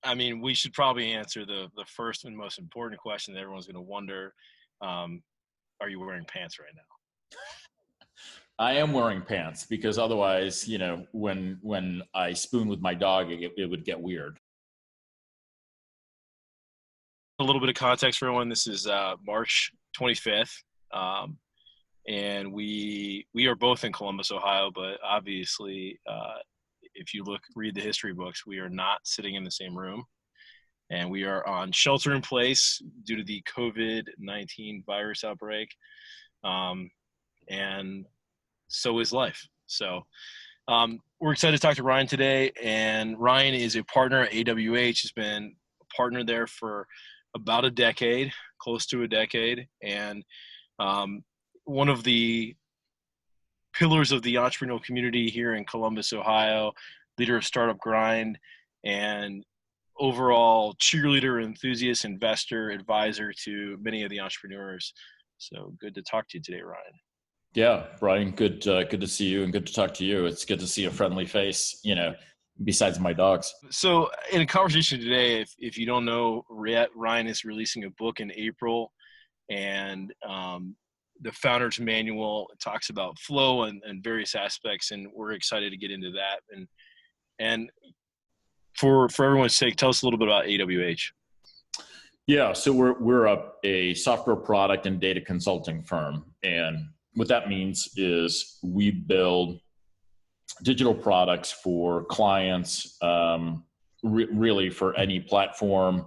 I mean, we should probably answer the first and most important question that everyone's going to wonder. Are you wearing pants right now? I am wearing pants because otherwise, when I spoon with my dog, it would get weird. A little bit of context for everyone. This is March 25th. And we are both in Columbus, Ohio, but obviously, if you read the history books, we are not sitting in the same room. And we are on shelter in place due to the COVID-19 virus outbreak. And so is life. So we're excited to talk to Ryan today. And Ryan is a partner at AWH. He's been a partner there for about a decade, close to a decade. And one of the pillars of the entrepreneurial community here in Columbus, Ohio, leader of Startup Grind, and overall cheerleader, enthusiast, investor, advisor to many of the entrepreneurs. So good to talk to you today, Ryan. Yeah, Brian, good to see you and good to talk to you. It's good to see a friendly face, besides my dogs. So in a conversation today, if you don't know, Ryan is releasing a book in April, and the Founder's Manual talks about flow and various aspects, and we're excited to get into that. And for everyone's sake, tell us a little bit about AWH. Yeah, so we're a software product and data consulting firm, and what that means is we build digital products for clients, really for any platform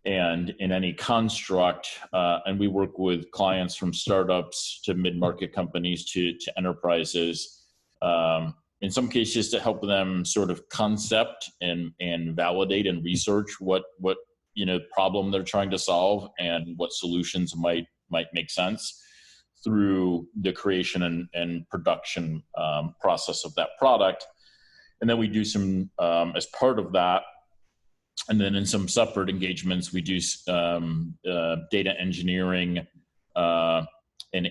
and in any construct. And we work with clients from startups to mid-market companies to enterprises. In some cases to help them sort of concept and validate and research what problem they're trying to solve and what solutions might make sense through the creation and production process of that product. And then we do some, as part of that, and then in some separate engagements, we do data engineering and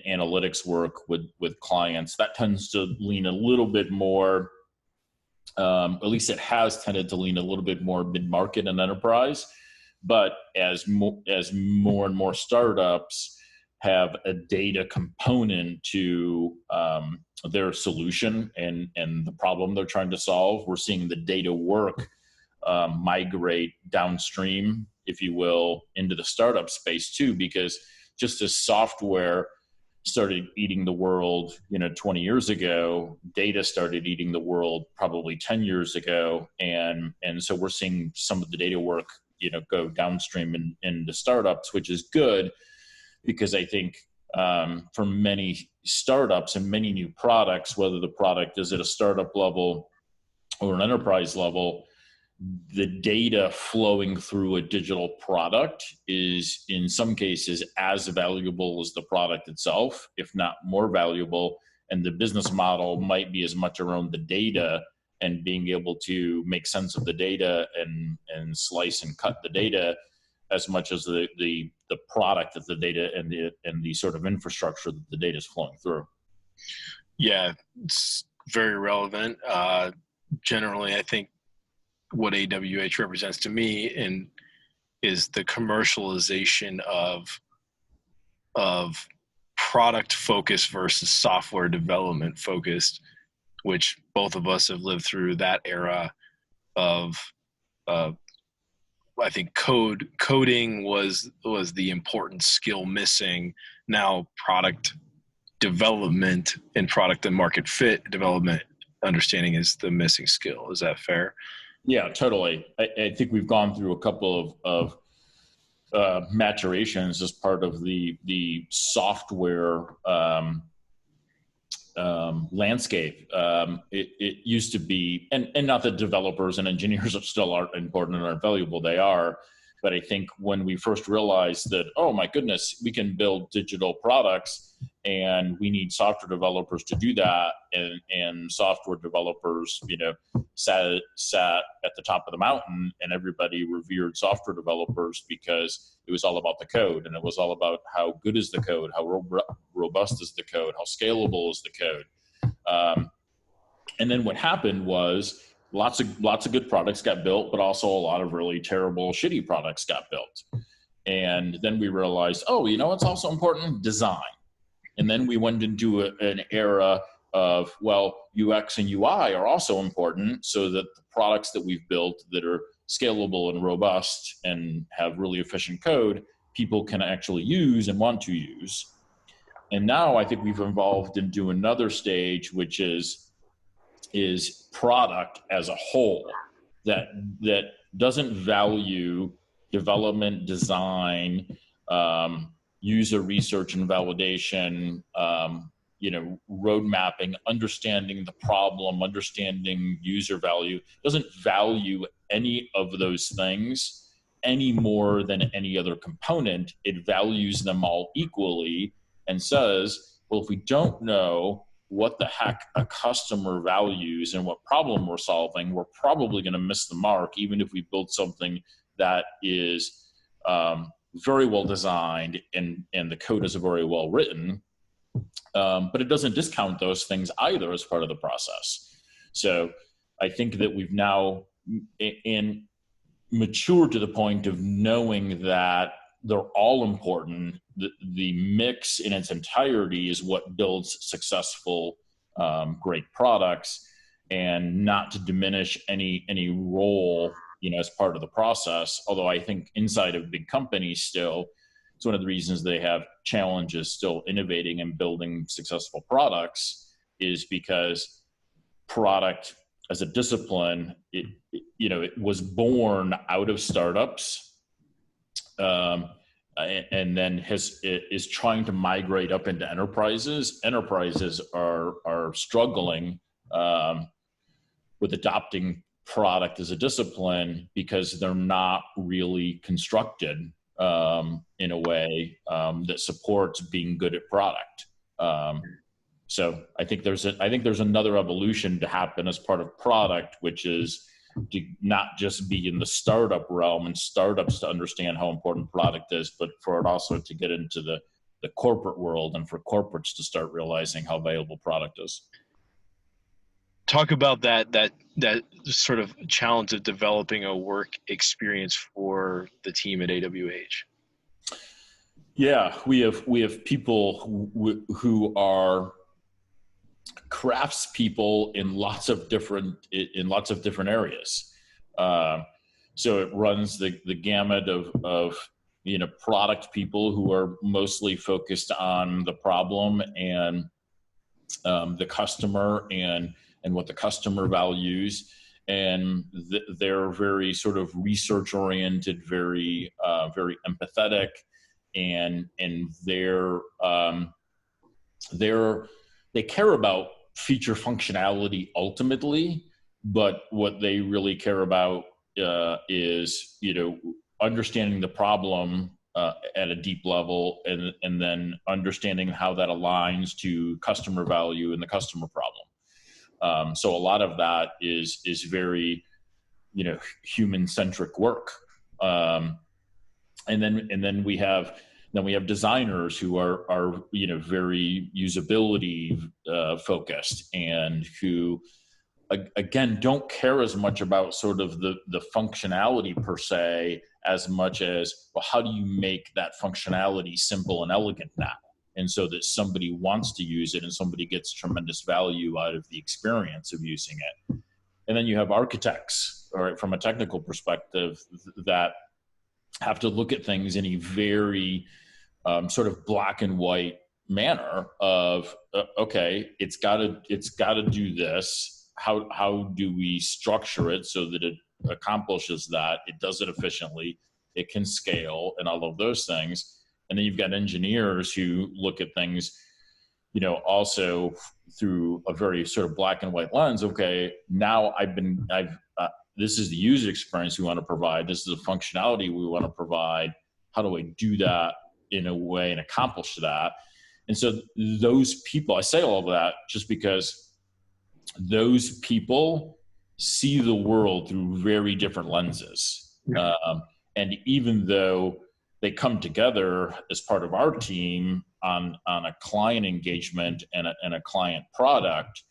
analytics work with clients. That tends to lean a little bit more, at least it has tended to lean a little bit more mid-market and enterprise. But as more and more startups have a data component to their solution and the problem they're trying to solve, we're seeing the data work migrate downstream, if you will, into the startup space too, because just as software started eating the world, 20 years ago, data started eating the world probably 10 years ago. And so we're seeing some of the data work, go downstream into startups, which is good because I think for many startups and many new products, whether the product is at a startup level or an enterprise level, the data flowing through a digital product is in some cases as valuable as the product itself, if not more valuable. And the business model might be as much around the data and being able to make sense of the data and slice and cut the data as much as the product of the data and the sort of infrastructure that the data is flowing through. Yeah, it's very relevant. Generally, I think what AWH represents to me is the commercialization of product focused versus software development focused, which both of us have lived through that era of I think coding was the important skill missing. Now product development and product and market fit development understanding is the missing skill. Is that fair? Yeah, totally. I think we've gone through a couple of maturations as part of the software landscape. It used to be, and not that developers and engineers still aren't important and aren't valuable, they are. But I think when we first realized that, oh my goodness, we can build digital products and we need software developers to do that. And software developers, sat at the top of the mountain, and everybody revered software developers because it was all about the code. And it was all about how good is the code, how robust is the code, how scalable is the code. And then what happened was lots of good products got built, but also a lot of really terrible, shitty products got built. And then we realized, oh, what's also important? Design. And then we went into an era of, well, UX and UI are also important, so that the products that we've built that are scalable and robust and have really efficient code, people can actually use and want to use. And now I think we've evolved into another stage, which is product as a whole, that doesn't value development, design, user research and validation, road mapping, understanding the problem, understanding user value, doesn't value any of those things any more than any other component. It values them all equally and says, well, if we don't know what the heck a customer values and what problem we're solving, we're probably going to miss the mark, even if we build something that is very well designed and the code is very well written. But it doesn't discount those things either as part of the process. So I think that we've now matured to the point of knowing that they're all important. The mix in its entirety is what builds successful, great products, and not to diminish any role, as part of the process. Although I think inside of big companies still, it's one of the reasons they have challenges still innovating and building successful products, is because product as a discipline, it was born out of startups, and then is trying to migrate up into enterprises. Enterprises are struggling with adopting product as a discipline because they're not really constructed in a way that supports being good at product. So I think there's another evolution to happen as part of product, which is to not just be in the startup realm and startups to understand how important product is, but for it also to get into the corporate world and for corporates to start realizing how valuable product is. Talk about that sort of challenge of developing a work experience for the team at AWH. Yeah, we have people who are craftspeople in lots of different areas. So it runs the gamut of product people who are mostly focused on the problem and the customer and what the customer values, and they're very sort of research oriented, very empathetic, and they care about feature functionality ultimately, but what they really care about is understanding the problem at a deep level, and then understanding how that aligns to customer value and the customer problem. So a lot of that is very human centric work, and then we have designers who are very usability focused, and who again don't care as much about sort of the functionality per se, as much as, well, how do you make that functionality simple and elegant now, and so that somebody wants to use it and somebody gets tremendous value out of the experience of using it. And then you have architects, all right, from a technical perspective, that have to look at things in a very sort of black and white manner of okay, it's got to do this. How do we structure it so that it accomplishes that? It does it efficiently. It can scale, and all of those things. And then you've got engineers who look at things, also through a very sort of black and white lens. Okay, now this is the user experience we want to provide. This is the functionality we want to provide. How do I do that in a way and accomplish that? And so those people, I say all of that just because those people see the world through very different lenses. And even though they come together as part of our team on a client engagement and a client product,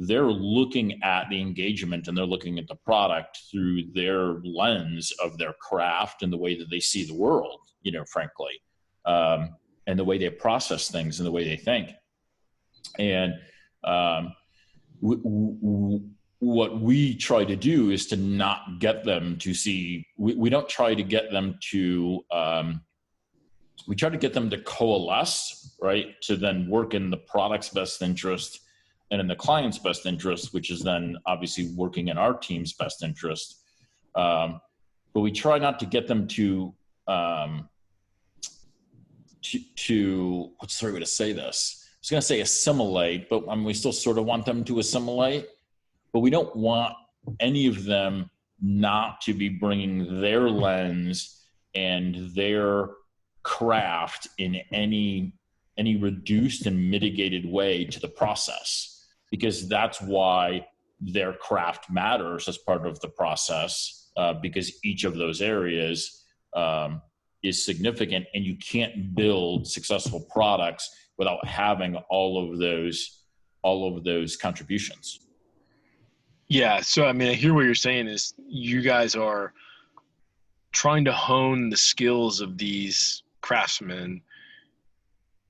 they're looking at the engagement and they're looking at the product through their lens of their craft and the way that they see the world, frankly, and the way they process things and the way they think. And what we try to do is to not get them to see, we don't try to get them to, we try to get them to coalesce, right, to then work in the product's best interest and in the client's best interest, which is then obviously working in our team's best interest. But we try not to get them to what's the right way to say this? I was going to say assimilate, but we still sort of want them to assimilate. But we don't want any of them not to be bringing their lens and their craft in any reduced and mitigated way to the process, because that's why their craft matters as part of the process, because each of those areas is significant, and you can't build successful products without having all of those contributions. Yeah. So, I hear what you're saying is you guys are trying to hone the skills of these craftsmen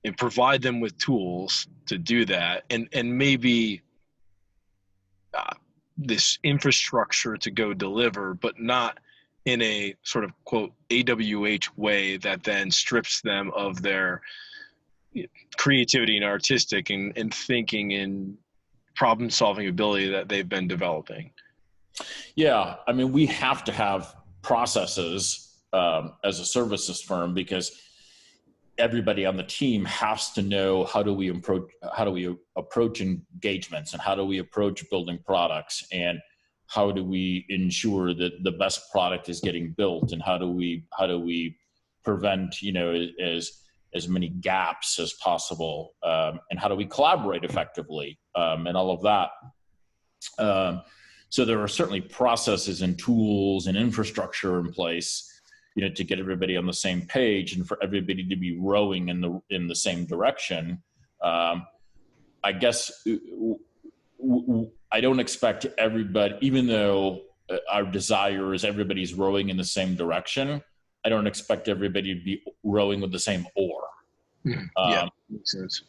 and provide them with tools to do that. And maybe this infrastructure to go deliver, but not in a sort of quote AWH way that then strips them of their creativity and artistic and thinking and problem solving ability that they've been developing. Yeah. We have to have processes as a services firm, because everybody on the team has to know how do we approach engagements, and how do we approach building products, and how do we ensure that the best product is getting built, and how do we prevent as many gaps as possible, and how do we collaborate effectively, and all of that. So there are certainly processes and tools and infrastructure in place, to get everybody on the same page and for everybody to be rowing in the same direction. I guess I don't expect everybody, even though our desire is everybody's rowing in the same direction, I don't expect everybody to be rowing with the same oar. Yeah, makes sense.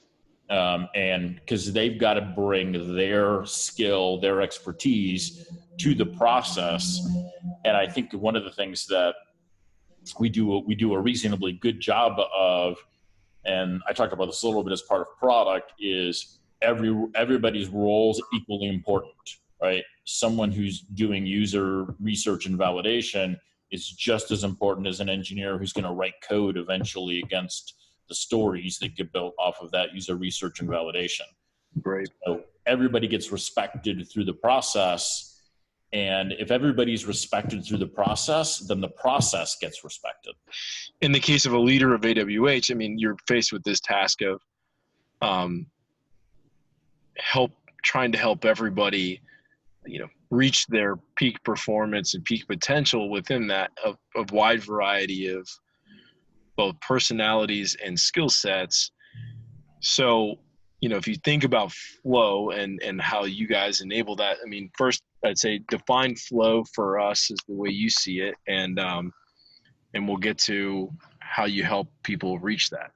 And because they've got to bring their skill, their expertise to the process. And I think one of the things that we do a reasonably good job of, and I talked about this a little bit as part of product, is everybody's role is equally important, right? Someone who's doing user research and validation is just as important as an engineer who's going to write code eventually against the stories that get built off of that user research and validation. Great. So everybody gets respected through the process. And if everybody's respected through the process, then the process gets respected. In the case of a leader of AWH, you're faced with this task of trying to help everybody, reach their peak performance and peak potential within that of wide variety of both personalities and skill sets. So, if you think about flow and how you guys enable that, first I'd say define flow for us as the way you see it, and we'll get to how you help people reach that.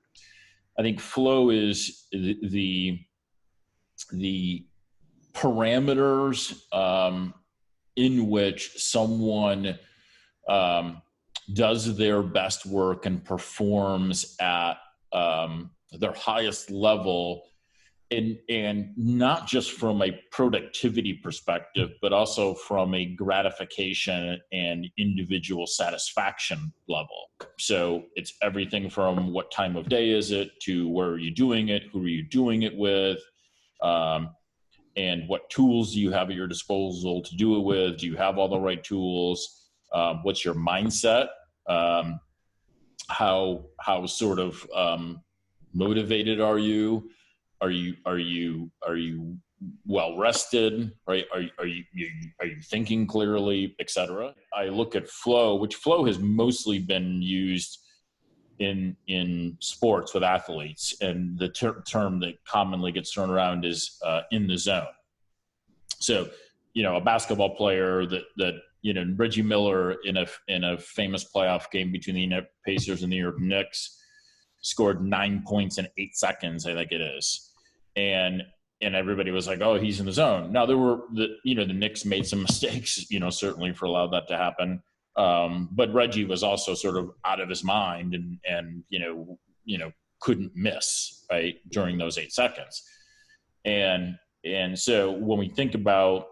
I think flow is the parameters in which someone does their best work and performs at their highest level, and not just from a productivity perspective, but also from a gratification and individual satisfaction level. So it's everything from what time of day is it, to where are you doing it, who are you doing it with, and what tools do you have at your disposal to do it with? Do you have all the right tools? What's your mindset? How sort of motivated are you? Are you well rested? Right? Are you thinking clearly, etc.? I look at flow, which flow has mostly been used in sports with athletes, and the term that commonly gets thrown around is in the zone. So, a basketball player that Reggie Miller in a famous playoff game between the Pacers and the New York Knicks scored 9 points in 8 seconds, I think it is. And everybody was like, oh, he's in the zone. Now there were the Knicks made some mistakes, certainly for allowed that to happen. But Reggie was also sort of out of his mind and couldn't miss, right, during those 8 seconds. And so when we think about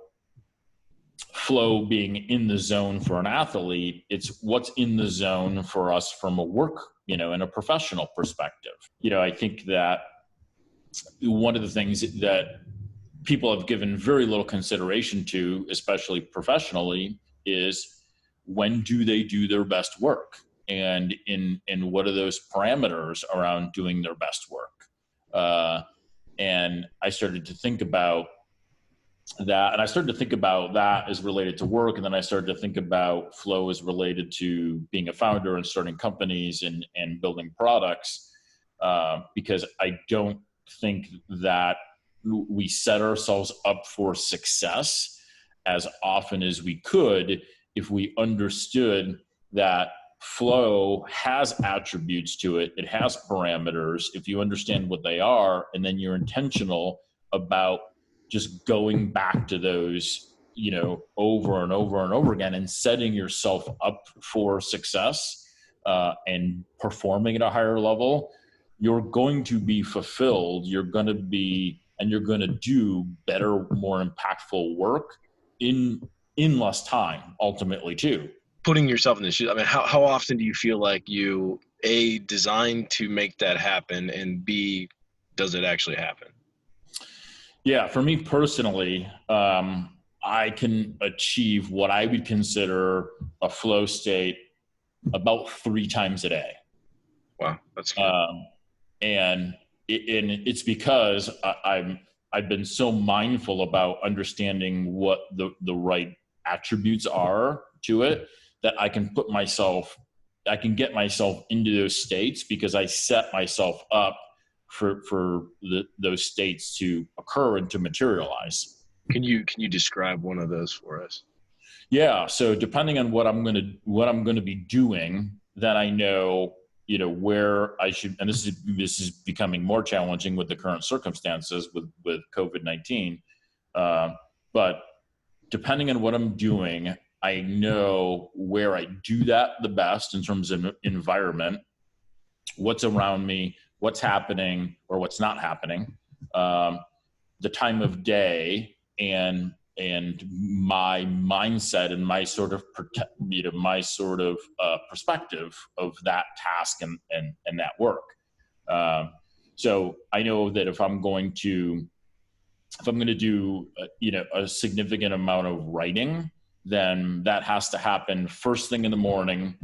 flow being in the zone for an athlete, it's what's in the zone for us from a work, in a professional perspective. I think that one of the things that people have given very little consideration to, especially professionally, is when do they do their best work, and what are those parameters around doing their best work. And I started to think about that, and I started to think about that as related to work, and then I started to think about flow as related to being a founder and starting companies and building products, because I don't think that we set ourselves up for success as often as we could if we understood that flow has attributes to it. It has parameters. If you understand what they are, and then you're intentional about just going back to those, over and over and over again, and setting yourself up for success, and performing at a higher level, you're going to be fulfilled. You're going to do better, more impactful work in less time, ultimately, too. Putting yourself in the shoes, I mean, how often do you feel like you, A, designed to make that happen, and B, does it actually happen? Yeah, for me personally, I can achieve what I would consider a flow state about 3 times a day. Wow, that's good. And it's because I've been so mindful about understanding what the right attributes are to it, that I can get myself into those states, because I set myself up for those states to occur and to materialize. Can you describe one of those for us? Yeah. So depending on what I'm going to be doing, then I know, where I should, and this is becoming more challenging with the current circumstances with COVID-19. But depending on what I'm doing, I know where I do that the best in terms of environment, what's around me, what's happening or what's not happening, the time of day, and my mindset and my sort of perspective of that task and that work. So I know that if I'm going to do a significant amount of writing, then that has to happen first thing in the morning,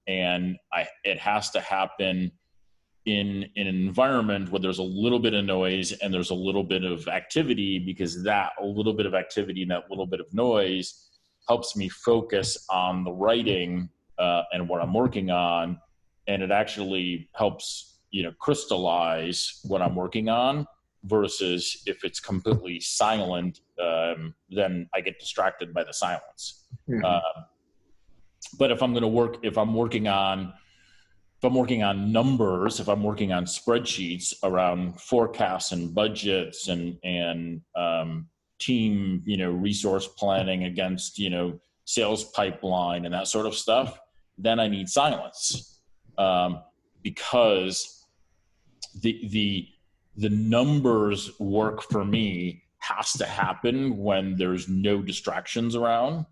and it has to happen in an environment where there's a little bit of noise and there's a little bit of activity, because that a little bit of activity and that little bit of noise helps me focus on the writing and what I'm working on, and it actually helps crystallize what I'm working on, versus if it's completely silent, then I get distracted by the silence. Mm-hmm. But if I'm working on numbers, if I'm working on spreadsheets around forecasts and budgets and team, resource planning against, sales pipeline and that sort of stuff, then I need silence, because the numbers work for me has to happen when there's no distractions around,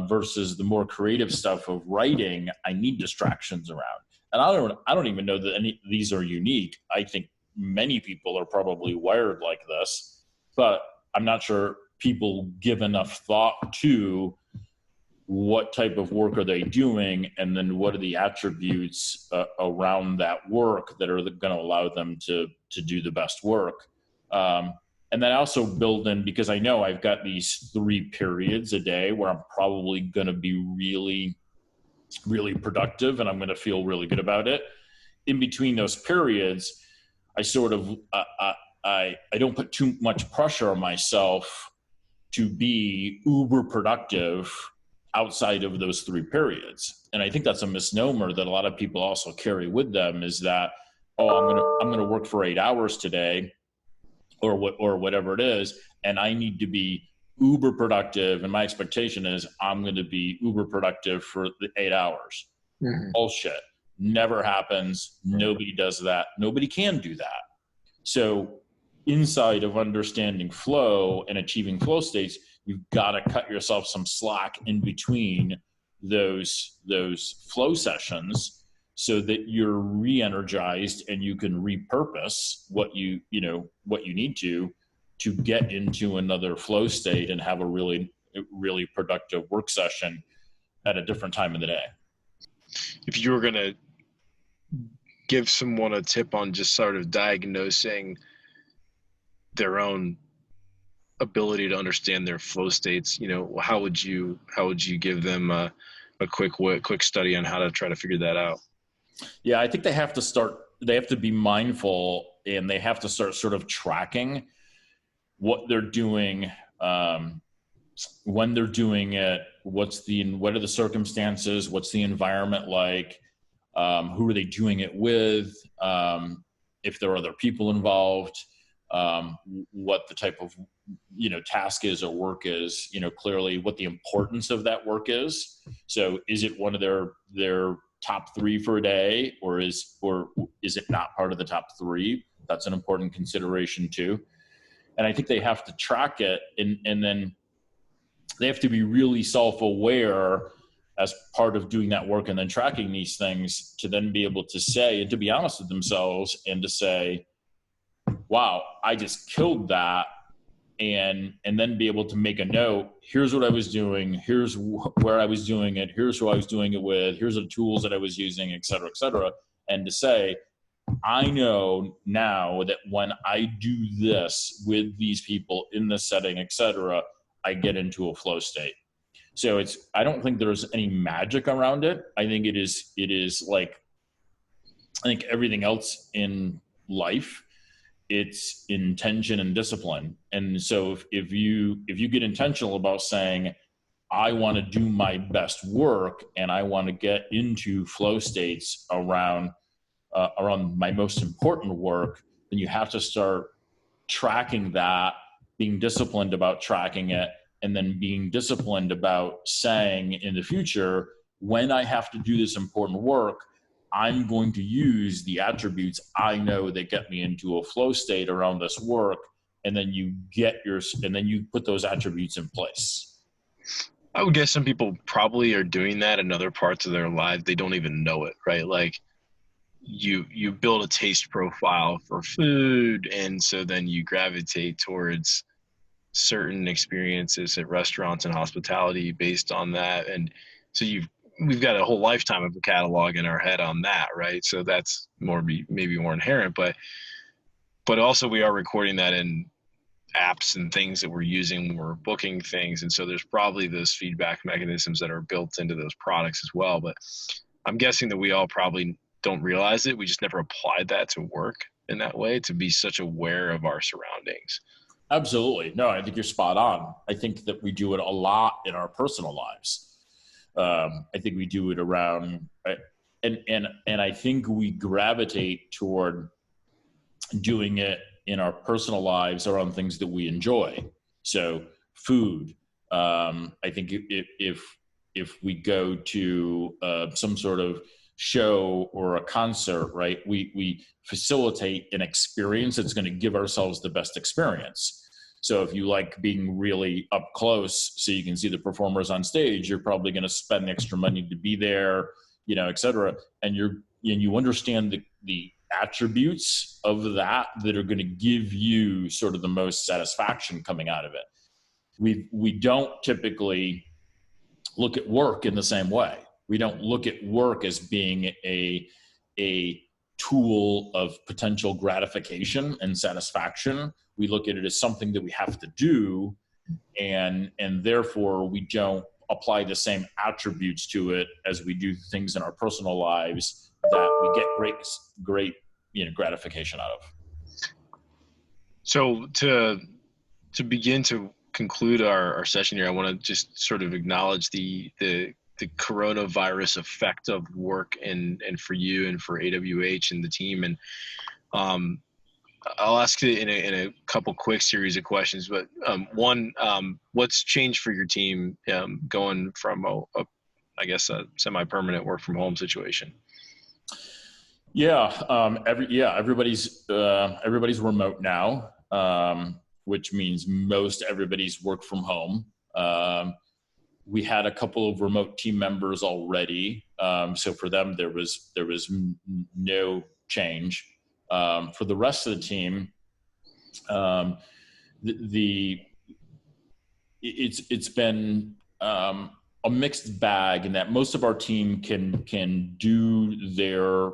versus the more creative stuff of writing, I need distractions around. And I don't even know that any of these are unique. I think many people are probably wired like this, but I'm not sure people give enough thought to what type of work are they doing, and then what are the attributes around that work that are going to allow them to do the best work. And then I also build in, because I know I've got these 3 periods a day where I'm probably going to be really, really productive, and I'm going to feel really good about it. In between those periods, I sort of, I don't put too much pressure on myself to be uber productive outside of those 3 periods. And I think that's a misnomer that a lot of people also carry with them, is that, oh, I'm gonna work for 8 hours today, or whatever it is, and I need to be uber productive, and my expectation is I'm going to be uber productive for the 8 hours. Mm-hmm. Bullshit. Never happens. Nobody does that. Nobody can do that. So inside of understanding flow and achieving flow states, you've got to cut yourself some slack in between those flow sessions, so that you're re-energized and you can repurpose what you need to get into another flow state and have a really productive work session at a different time of the day. If you were going to give someone a tip on just sort of diagnosing their own ability to understand their flow states, how would you give them a quick study on how to try to figure that out? Yeah, I think they have to be mindful, and they have to start sort of tracking what they're doing, when they're doing it, what are the circumstances, what's the environment like, who are they doing it with, if there are other people involved, what the type of task is or work is, clearly what the importance of that work is. So is it one of their top 3 for a day, or is it not part of the top 3? That's an important consideration too. And I think they have to track it, and then they have to be really self-aware as part of doing that work and then tracking these things, to then be able to say, and to be honest with themselves, and to say, wow, I just killed that. And then be able to make a note. Here's what I was doing. Here's where I was doing it. Here's who I was doing it with. Here's the tools that I was using, et cetera, et cetera. And to say, I know now that when I do this with these people in this setting, et cetera, I get into a flow state. So I don't think there's any magic around it. I think it is like, I think everything else in life, it's intention and discipline. And so if you get intentional about saying, I want to do my best work, and I want to get into flow states around my most important work, then you have to start tracking that, being disciplined about tracking it, and then being disciplined about saying in the future, when I have to do this important work, I'm going to use the attributes I know that get me into a flow state around this work, and then you put those attributes in place. I would guess some people probably are doing that in other parts of their life. They don't even know it, right? Like you build a taste profile for food, and so then you gravitate towards certain experiences at restaurants and hospitality based on that. And so we've got a whole lifetime of a catalog in our head on that, right? So that's maybe more inherent, but also we are recording that in apps and things that we're using when we're booking things. And so there's probably those feedback mechanisms that are built into those products as well. But I'm guessing that we all probably don't realize it. We just never applied that to work in that way, to be such aware of our surroundings. Absolutely. No, I think you're spot on. I think that we do it a lot in our personal lives. I think we do it around, and I think we gravitate toward doing it in our personal lives around things that we enjoy. So food. I think if we go to some sort of show or a concert, right, we facilitate an experience that's going to give ourselves the best experience. So if you like being really up close so you can see the performers on stage, you're probably going to spend extra money to be there, et cetera. And you understand the attributes of that are going to give you sort of the most satisfaction coming out of it. We don't typically look at work in the same way. We don't look at work as being a tool of potential gratification and satisfaction. We look at it as something that we have to do, and therefore we don't apply the same attributes to it as we do things in our personal lives that we get great gratification out of. So to begin to conclude our session here, I want to just sort of acknowledge the coronavirus effect of work and for you and for AWH and the team. And I'll ask it in a couple quick series of questions, but one, what's changed for your team going from I guess a semi-permanent work from home situation? Everybody's remote now, which means most everybody's work from home. We had a couple of remote team members already, so for them there was no change. For the rest of the team, it's been a mixed bag in that most of our team can do their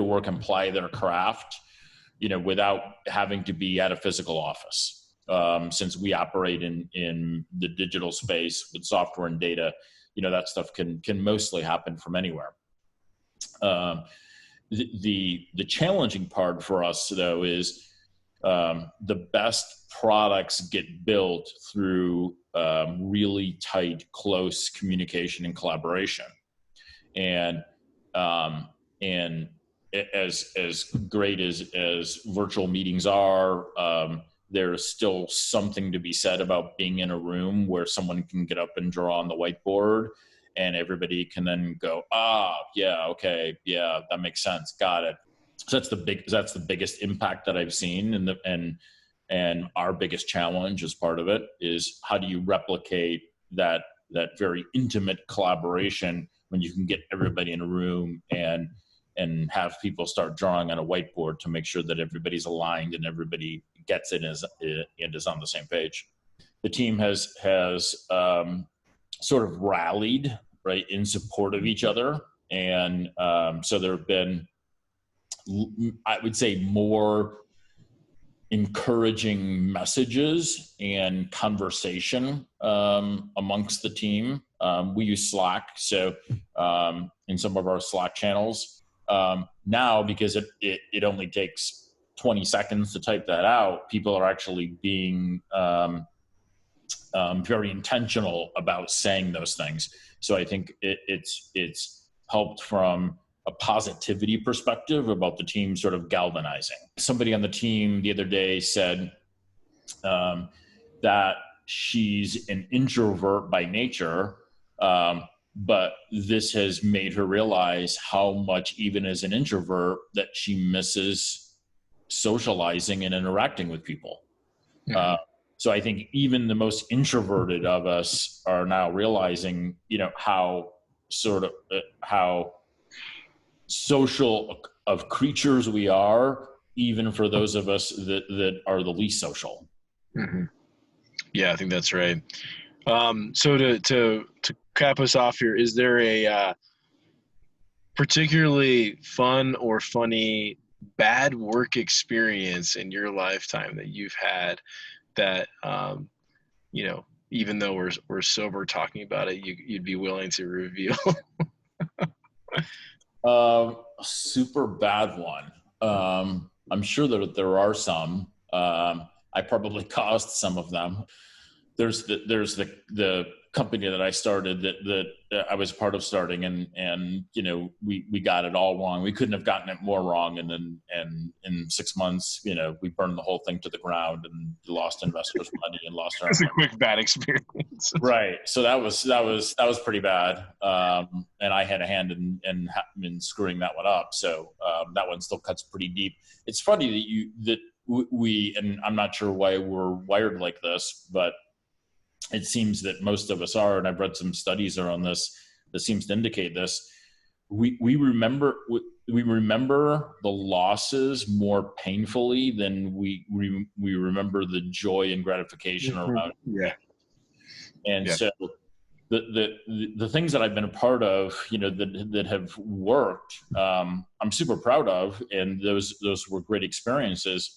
work and apply their craft, without having to be at a physical office. Since we operate in the digital space with software and data, that stuff can mostly happen from anywhere. The challenging part for us, though, is the best products get built through really tight, close communication and collaboration. And as great as virtual meetings are, there's still something to be said about being in a room where someone can get up and draw on the whiteboard and everybody can then go, yeah, okay, yeah, that makes sense, got it. So that's the biggest impact that I've seen, and our biggest challenge as part of it is how do you replicate that very intimate collaboration when you can get everybody in a room and have people start drawing on a whiteboard to make sure that everybody's aligned and everybody gets it and is on the same page. The team has sort of rallied, right, in support of each other. And so there have been, I would say, more encouraging messages and conversation amongst the team. We use Slack, so in some of our Slack channels now, because it only takes 20 seconds to type that out, people are actually being very intentional about saying those things. So I think it's helped from a positivity perspective about the team sort of galvanizing. Somebody on the team the other day said that she's an introvert by nature, but this has made her realize how much, even as an introvert, that she misses socializing and interacting with people. Mm-hmm. So I think even the most introverted of us are now realizing, how social of creatures we are, even for those of us that are the least social. Mm-hmm. Yeah, I think that's right. So to cap us off here, is there a particularly fun or funny bad work experience in your lifetime that you've had that, even though we're sober talking about it, you'd be willing to reveal? A super bad one. I'm sure that there are some. I probably caused some of them. There's the company that I started that I was part of starting, and we got it all wrong. We couldn't have gotten it more wrong, and then in 6 months, we burned the whole thing to the ground and lost investors' money and lost our. It's a quick bad experience, right? So that was pretty bad, and I had a hand in screwing that one up. So that one still cuts pretty deep. It's funny that we, and I'm not sure why we're wired like this, but it seems that most of us are, and I've read some studies around this that seems to indicate this. We remember the losses more painfully than we remember the joy and gratification around. Yeah. And yeah. So the things that I've been a part of, that have worked, I'm super proud of, and those were great experiences.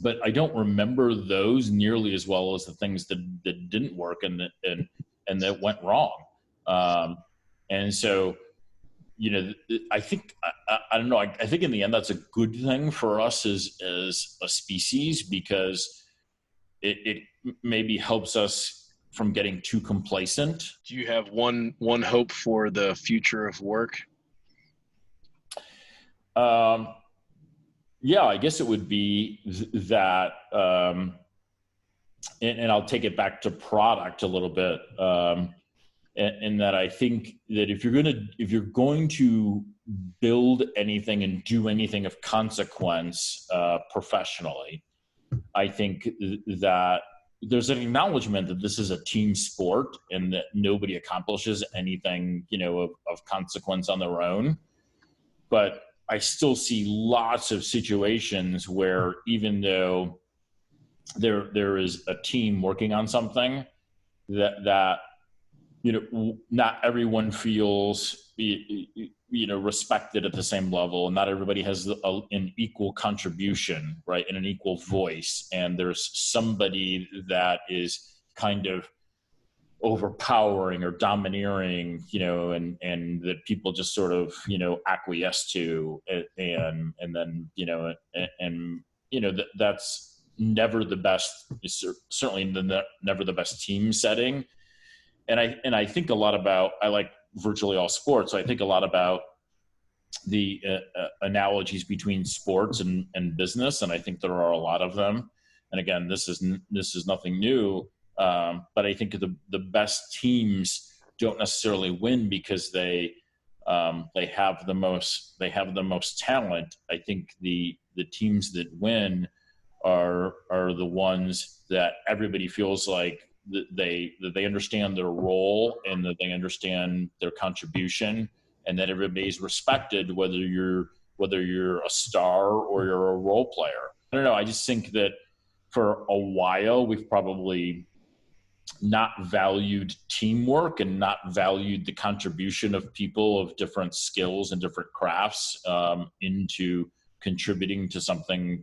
But I don't remember those nearly as well as the things that didn't work and that went wrong. And so, I think, I don't know, I think in the end, that's a good thing for us as a species, because it maybe helps us from getting too complacent. Do you have one hope for the future of work? Yeah, I guess it would be that, and I'll take it back to product a little bit, and that I think that if you're going to build anything and do anything of consequence professionally, I think that there's an acknowledgement that this is a team sport and that nobody accomplishes anything, of consequence on their own. But I still see lots of situations where even though there is a team working on something, that not everyone feels respected at the same level, and not everybody has an equal contribution, right, and an equal voice. And there's somebody that is kind of overpowering or domineering, and that people just sort of, acquiesce to, and then, that's never the best, certainly never the best team setting. And I think a lot about, I like virtually all sports. So I think a lot about the analogies between sports and business. And I think there are a lot of them. And again, this is nothing new. But I think the best teams don't necessarily win because they have the most talent. I think the teams that win are the ones that everybody feels like that they understand their role and that they understand their contribution, and that everybody's respected, whether you're a star or you're a role player. I don't know. I just think that for a while we've probably not valued teamwork and not valued the contribution of people of different skills and different crafts into contributing to something,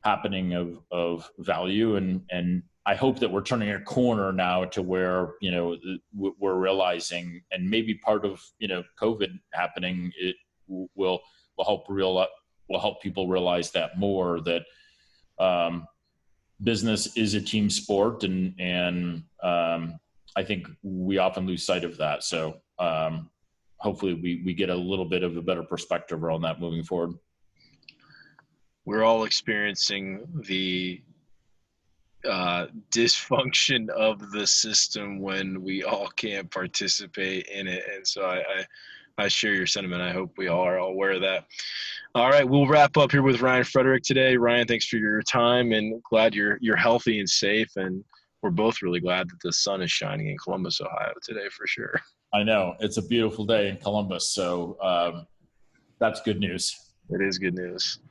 happening of value. And I hope that we're turning a corner now to where, we're realizing, and maybe part of, COVID happening, it will help people realize that more, that business is a team sport. And I think we often lose sight of that. So hopefully we get a little bit of a better perspective around that moving forward. We're all experiencing the dysfunction of the system when we all can't participate in it. And so I share your sentiment. I hope we all are aware of that. All right, we'll wrap up here with Ryan Frederick today. Ryan, thanks for your time, and glad you're healthy and safe. And we're both really glad that the sun is shining in Columbus, Ohio today for sure. I know. It's a beautiful day in Columbus. So that's good news. It is good news.